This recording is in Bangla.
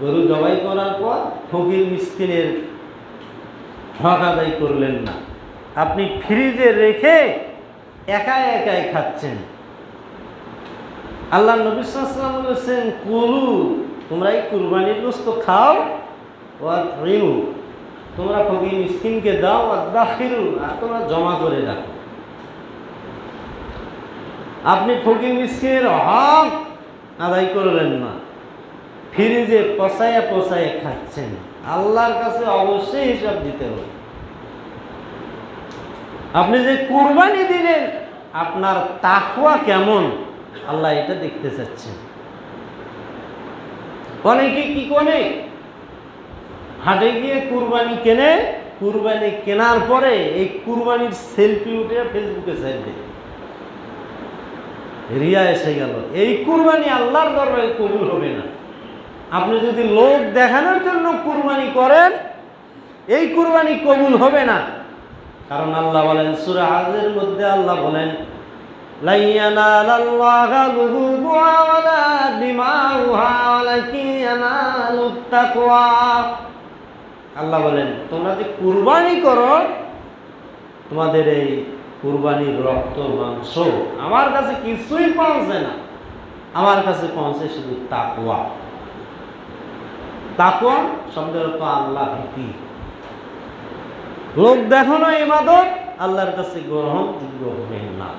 গরু জবাই করার পর ফকির মিসকিনের হক আদায় করলেন না, আপনি ফ্রিজে রেখে একাই একাই খাচ্ছেন। আল্লাহ নবী সাল্লাল্লাহু আলাইহি ওয়াসাল্লাম বলেছেন, কুলু, তোমরা এই কুরবানির গোশত খাও, ওয়াতইমু, তোমরা ফকির মিসকিনকে দাও, ওয়াদাখিরু, আর তোমরা জমা করে রাখো। আপনি ফকির মিসকিনের হক আদায় করলেন না, ফ্রিজে পচাইয়া পচাইয়া খাচ্ছেন। আল্লাহর কাছে অবশ্যই হিসাব দিতে হবে। আপনি যে কুরবানি দিলেন, আপনার তাকওয়া কেমন, আল্লাহ এটা দেখতে চাচ্ছেন। অনেকে কি করে, হাটে গিয়ে কুরবানি কেনে, কুরবানি কেনার পরে এই কুরবানির সেলফি উঠে ফেসবুকে ছাড়বে, রিয়া এসে গেল। এই কুরবানি আল্লাহর দরবারে কবুল হবে না। আপনি যদি লোক দেখানোর জন্য কুরবানি করেন, এই কুরবানি কবুল হবে না। কারণ আল্লাহ বলেন সূরা হজের মধ্যে, আল্লাহ বলেন, লা ইয়ানালাল্লাহা লুহুমুহা ওয়ালা দিমাউহা ওয়ালাকিন ইয়ানালুত তাকওয়া। আল্লাহ বলেন, তোমরা যে কুরবানি করো, তোমাদের এই কুরবানির রক্ত মাংস আমার কাছে কিছুই পৌঁছে না, আমার কাছে পৌঁছে শুধু তাকওয়া। তাকওয়া শব্দের অর্থ আল্লাহ ভীতি। লোক দেখানো ইবাদত আল্লাহর কাছে গ্রহণযোগ্য হবে না।